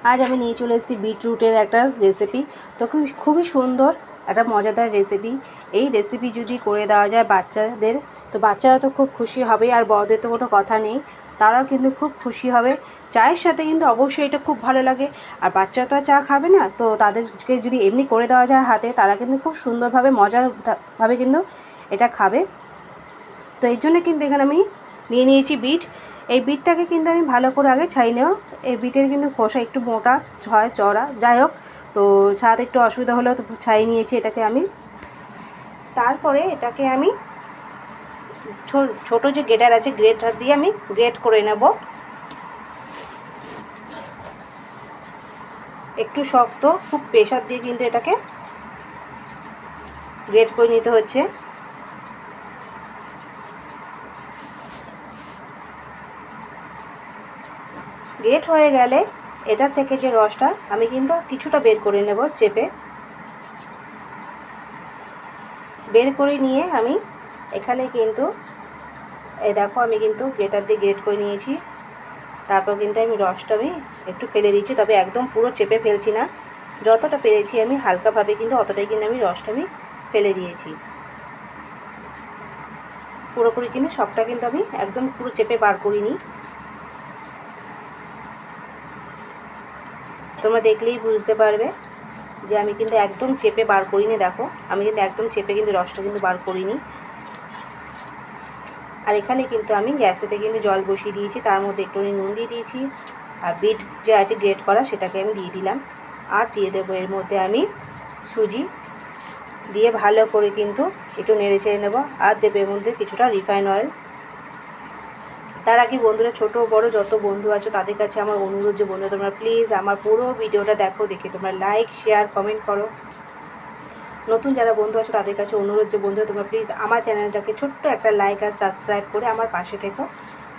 আজ আমি নিয়ে চলে এসেছি বিটরুটের একটা রেসিপি। তো খুবই সুন্দর একটা মজাদার রেসিপি। এই রেসিপি যদি করে দেওয়া যায় বাচ্চাদের, তো বাচ্চারা তো খুব খুশি হবে, আর বড়দের তো কোনো কথা নেই, তারাও কিন্তু খুব খুশি হবে। চায়ের সাথে কিন্তু অবশ্যই এটা খুব ভালো লাগে। আর বাচ্চারা তো আর চা খাবে না, তো তাদেরকে যদি এমনি করে দেওয়া যায় হাতে, তারা কিন্তু খুব সুন্দরভাবে মজারভাবে কিন্তু এটা খাবে। তো এই জন্য কিন্তু এখানে আমি নিয়ে নিয়েছি বিট। এই বিটটাকে কিন্তু আমি ভালো করে আগে ছাই নেব। এই বিটের কিন্তু খোসা একটু মোটা হয়, চওড়া, যাই হোক, তো ছাড়াতে একটু অসুবিধা হলেও তো ছাই নিয়েছি এটাকে আমি। তারপরে এটাকে আমি ছোটো যে গ্রেটার আছে, গ্রেটার দিয়ে আমি গ্রেট করে নেব। একটু শক্ত, খুব প্রেশার দিয়ে কিন্তু এটাকে গ্রেট করে নিতে হচ্ছে। গ্রেট হয়ে গেলে এটার থেকে যে রসটা আমি কিন্তু কিছুটা বের করে নেব, চেপে বের করে নিয়ে আমি এখানে কিন্তু এই দেখো, আমি কিন্তু গ্রেটার দিয়ে গ্রেট করে নিয়েছি। তারপর কিন্তু আমি রসটা আমি একটু ফেলে দিচ্ছি, তবে একদম পুরো চেপে ফেলছি না, যতটা পেরেছি আমি হালকাভাবে কিন্তু অতটাই কিন্তু আমি রসটা আমি ফেলে দিয়েছি। পুরোপুরি কিন্তু সবটা কিন্তু আমি একদম পুরো চেপে বার করিনি। তোমরা দেখলেই বুঝতে পারবে যে আমি কিন্তু একদম চেপে বার করিনি। দেখো, আমি কিন্তু একদম চেপে কিন্তু রসটা কিন্তু বার করিনি। আর এখানে কিন্তু আমি গ্যাসেতে কিন্তু জল বসিয়ে দিয়েছি, তার মধ্যে একটুখানি নুন দিয়ে দিয়েছি, আর বিট যে আছে গ্রেট করা সেটাকে আমি দিয়ে দিলাম। আর দিয়ে দেবো এর মধ্যে আমি সুজি, দিয়ে ভালো করে কিন্তু একটু নেড়ে চেড়ে নেবো। আর দেবো এর মধ্যে কিছুটা রিফাইন অয়েল। তার আগে বন্ধুরা, ছোটো বড় যত বন্ধু আছো তাদের কাছে আমার অনুরোধ, যে বন্ধুরা তোমরা প্লিজ আমার পুরো ভিডিওটা দেখো, দেখে তোমরা লাইক, শেয়ার, কমেন্ট করো। নতুন যারা বন্ধু আছো তাদের কাছে অনুরোধ, যে বন্ধুরা তোমরা প্লিজ আমার চ্যানেলটাকে ছোট্ট একটা লাইক আর সাবস্ক্রাইব করে আমার পাশে থেকো।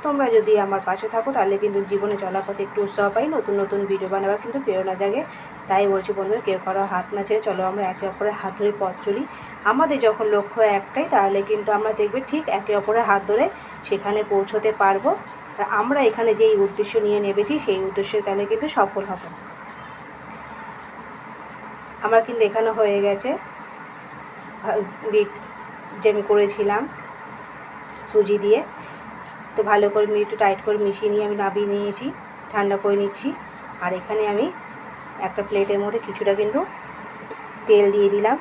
তোমরা যদি আমার পাশে থাকো তাহলে কিন্তু জীবনে চলার পথে একটু উৎসাহ পাই, নতুন নতুন ভিডিও বানাবার কিন্তু প্রেরণা জাগে। তাই বলছি বন্ধুরা, কেউ কারো হাত না ছেড়ে চলো আমরা একে অপরের হাত ধরে পথ চলি। আমাদের যখন লক্ষ্য একটাই, তাহলে কিন্তু আমরা দেখবে ঠিক একে অপরের হাত ধরে সেখানে পৌঁছতে পারবো। আর আমরা এখানে যেই উদ্দেশ্য নিয়ে নেমেছি সেই উদ্দেশ্যে তাহলে কিন্তু সফল হব। আমার কিন্তু এখানে হয়ে গেছে বিট যে আমি করেছিলাম সুজি দিয়ে। তো ভালো করে একটু টাইট করে মিশিয়ে নিয়ে আমি নামিয়ে নিয়েছি, ঠান্ডা করে নিচ্ছি। আর এখানে আমি একটা প্লেটের মধ্যে কিছুটা কিন্তু তেল দিয়ে দিলাম,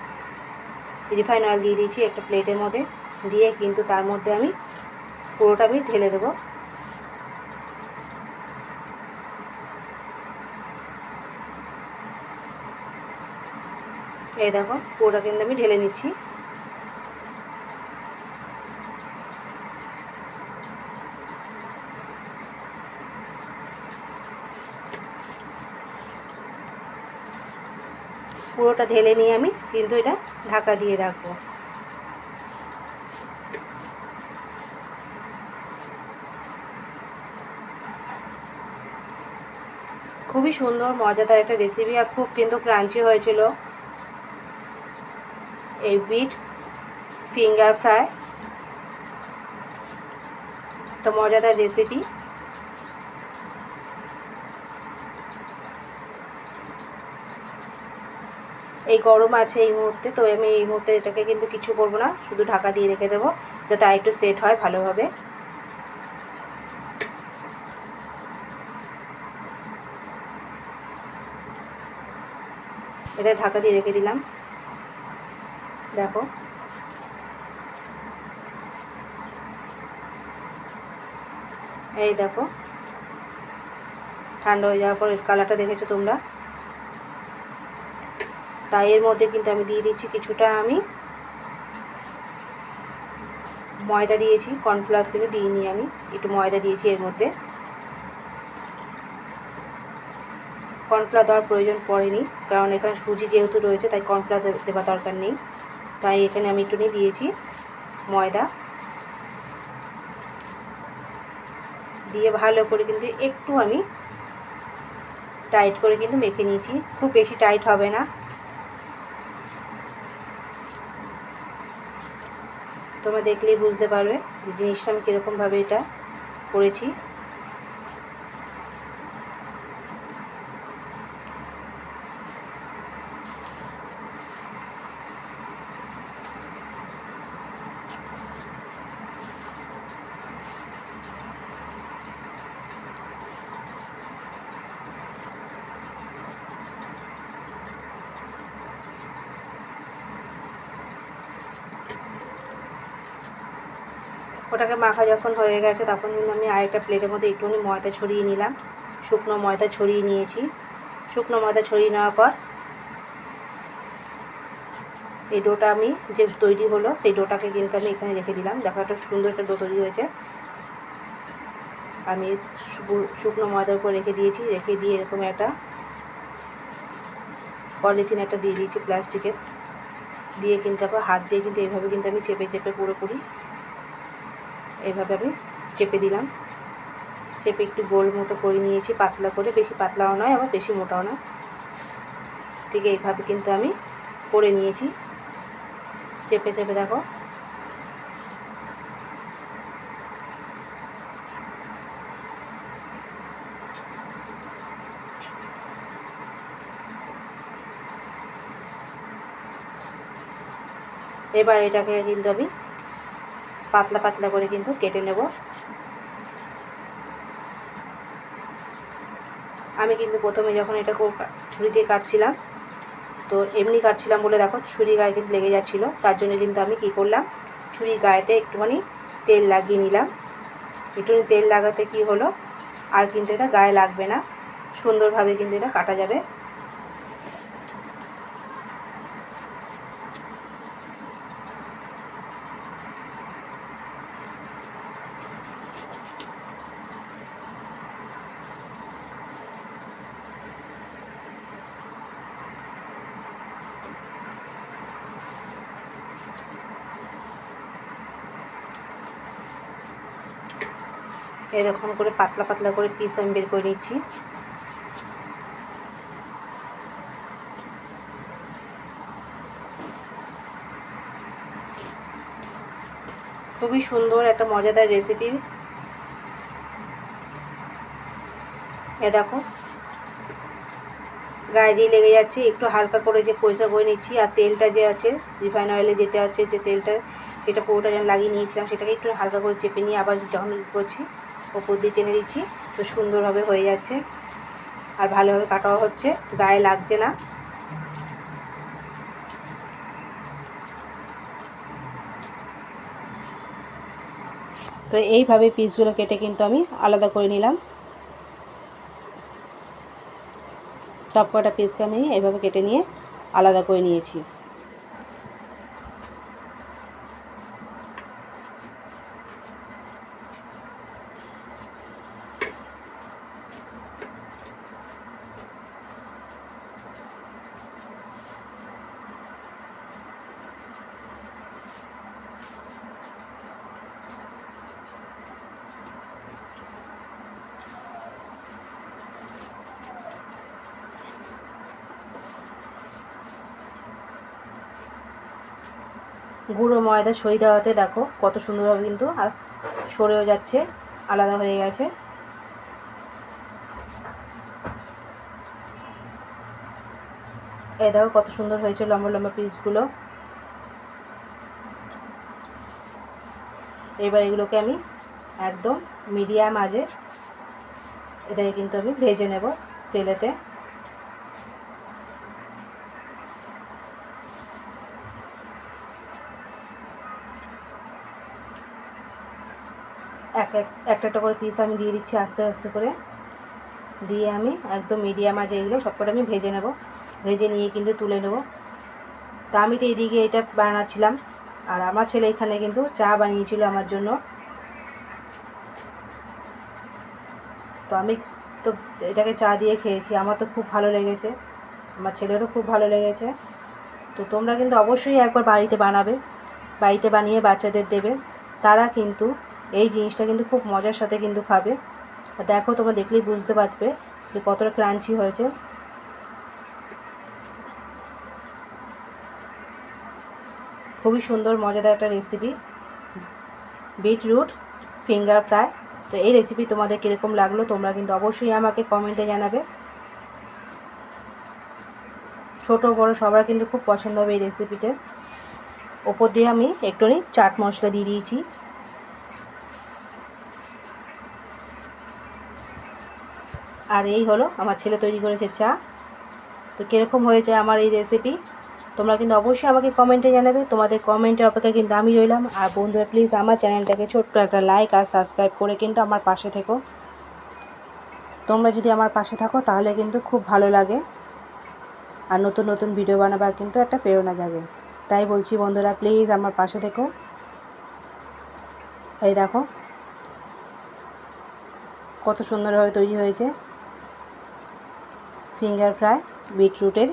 রিফাইন অয়েল দিয়ে দিয়েছি একটা প্লেটের মধ্যে, দিয়ে কিন্তু তার মধ্যে আমি পুরোটা আমি ঢেলে দেবো। এই দেখো, পুরোটা কিন্তু আমি ঢেলে নিচ্ছি। পুরোটা ঢেলে নিয়ে আমি কিন্তু এটা ঢাকা দিয়ে রাখবো। খুবই সুন্দর মজাদার একটা রেসিপি, আর খুব কিন্তু ক্রাঞ্চি হয়েছিল এই বিট ফিঙ্গার ফ্রাই। একটা মজাদার রেসিপি। এই গরম আছে এই মুহূর্তে, তো আমি এই মুহূর্তে এটাকে কিন্তু কিছু করবো না, শুধু ঢাকা দিয়ে রেখে দেবো যাতে আরেকটু সেট হয় ভালোভাবে। এটা ঢাকা দিয়ে রেখে দিলাম। দেখো, এই দেখো ঠান্ডা হয়ে যাওয়ার পর এর কালারটা দেখেছো তোমরা। তাই এর মধ্যে কিন্তু আমি দিয়ে দিচ্ছি কিছুটা আমি ময়দা দিয়েছি, কর্নফ্লাওয়ার কিন্তু দিইনি, আমি একটু ময়দা দিয়েছি এর মধ্যে। কর্নফ্লাওয়ার দেওয়ার প্রয়োজন পড়েনি, কারণ এখানে সুজি যেহেতু রয়েছে তাই কর্নফ্লাওয়ার দেওয়ার দরকার নেই। তাই এখানে আমি একটু নিয়ে দিয়েছি ময়দা, দিয়ে ভালো করে কিন্তু একটু আমি টাইট করে কিন্তু মেখে নিয়েছি। খুব বেশি টাইট হবে না, তোমরা দেখলেই বুঝতে পারবে জিনিসটা আমি কীরকমভাবে এটা করেছি। ওটাকে মাখা যখন হয়ে গেছে তখন কিন্তু আমি আরেকটা প্লেটের মধ্যে একটুখানি ময়দা ছড়িয়ে নিলাম, শুকনো ময়দা ছড়িয়ে নিয়েছি। শুকনো ময়দা ছড়িয়ে নেওয়ার পর এই ডোটা আমি যে তৈরি হলো সেই ডোটাকে কিন্তু আমি এখানে রেখে দিলাম। দেখো একটা সুন্দর একটা ডো তৈরি হয়েছে। আমি শুকনো ময়দার উপর রেখে দিয়েছি, রেখে দিয়ে এরকম একটা পলিথিন একটা দিয়ে দিয়েছি প্লাস্টিকের, দিয়ে কিন্তু আবার হাত দিয়ে কিন্তু এইভাবে কিন্তু আমি চেপে চেপে পুরোপুরি এইভাবে আমি চেপে দিলাম। চেপে একটু গোল মতো করে নিয়েছি, পাতলা করে, বেশি পাতলাও নয় আবার বেশি মোটাও না, ঠিক এইভাবে কিন্তু আমি করে নিয়েছি চেপে চেপে। দেখো এবার এটাকে কিন্তু আমি পাতলা পাতলা করে কিন্তু কেটে নেব। আমি কিন্তু প্রথমে যখন এটা ছুরি দিয়ে কাটছিলাম, তো এমনি কাটছিলাম বলে দেখো ছুরি গায়ে কিন্তু লেগে যাচ্ছিলো। তার জন্য কিন্তু আমি কি করলাম, ছুরি গায়েতে একটুখানি তেল লাগিয়ে নিলাম। একটুখানি তেল লাগাতে কি হলো, আর কিন্তু এটা গায়ে লাগবে না, সুন্দরভাবে কিন্তু এটা কাটা যাবে। এরকম করে পাতলা পাতলা করে পিস আমি বের করে নিচ্ছি। খুবই সুন্দর একটা মজাদার রেসিপি। এ দেখো গায়ে দিয়ে লেগে যাচ্ছে, একটু হালকা করে যে পরিষ্কার করে নিচ্ছি। আর তেলটা যে আছে রিফাইন অয়েলে যেটা আছে, যে তেলটা সেটা পুরোটা যেন লাগিয়ে নিয়েছিলাম, সেটাকে একটু হালকা করে চেপে নিয়ে আবার যখন করছি ওপর দিয়ে টেনে দিচ্ছি, তো সুন্দরভাবে হয়ে যাচ্ছে আর ভালোভাবে কাটাও হচ্ছে, গায়ে লাগছে না। তো এইভাবে পিসগুলো কেটে কিন্তু আমি আলাদা করে নিলাম। সব কটা পিসকে আমি এইভাবে কেটে নিয়ে আলাদা করে নিয়েছি। গুঁড়ো ময়দা ছড়িয়ে দেওয়াতে দেখো কত সুন্দরভাবে কিন্তু আর সরেও যাচ্ছে, আলাদা হয়ে গেছে। এই দেখো কত সুন্দর হয়েছে লম্বা লম্বা পিসগুলো। এবার এগুলোকে আমি একদম মিডিয়াম আঁচে এটাকে কিন্তু আমি ভেজে নেব তেলেতে। একটা করে পিস আমি দিয়ে দিচ্ছি আস্তে আস্তে করে, দিয়ে আমি একদম মিডিয়াম আঁচে এগুলো সবকটা আমি ভেজে নেব। ভেজে নিয়ে কিন্তু তুলে নেব। তা আমি তো এইদিকে এটা বানাচ্ছিলাম, আর আমার ছেলে এখানে কিন্তু চা বানিয়েছিল আমার জন্য। তো আমি তো এটাকে চা দিয়ে খেয়েছি, আমার তো খুব ভালো লেগেছে, আমার ছেলেরও খুব ভালো লেগেছে। তো তোমরা কিন্তু অবশ্যই একবার বাড়িতে বানাবে, বাড়িতে বানিয়ে বাচ্চাদের দেবে, তারা কিন্তু এই জিনিসটা কিন্তু খুব মজার সাথে কিন্তু খাবে। দেখো তোমরা দেখলেই বুঝতে পারবে যে কতটা ক্রাঞ্চি হয়েছে। খুবই সুন্দর মজাদার একটা রেসিপি, বিটরুট ফিঙ্গার ফ্রাই। তো এই রেসিপি তোমাদের কীরকম লাগলো তোমরা কিন্তু অবশ্যই আমাকে কমেন্টে জানাবে। ছোট বড় সবার কিন্তু খুব পছন্দ হবে এই রেসিপিটা। ওপর দিয়ে আমি একটুখানি চাট মশলা দিয়ে দিয়েছি। আর এই হলো আমার ছেলে তৈরি করেছে চা। তো কীরকম হয়েছে আমার এই রেসিপি তোমরা কিন্তু অবশ্যই আমাকে কমেন্টে জানাবে, তোমাদের কমেন্টের অপেক্ষায় কিন্তু আমি রইলাম। আর বন্ধুরা প্লিজ আমার চ্যানেলটাকে ছোট্ট একটা লাইক আর সাবস্ক্রাইব করে কিন্তু আমার পাশে থেকো। তোমরা যদি আমার পাশে থাকো তাহলে কিন্তু খুব ভালো লাগে, আর নতুন নতুন ভিডিও বানাবার কিন্তু একটা প্রেরণা জাগে। তাই বলছি বন্ধুরা প্লিজ আমার পাশে থেকো। এই দেখো কত সুন্দরভাবে তৈরি হয়েছে ফিঙ্গার ফ্রাই বিটরুটের।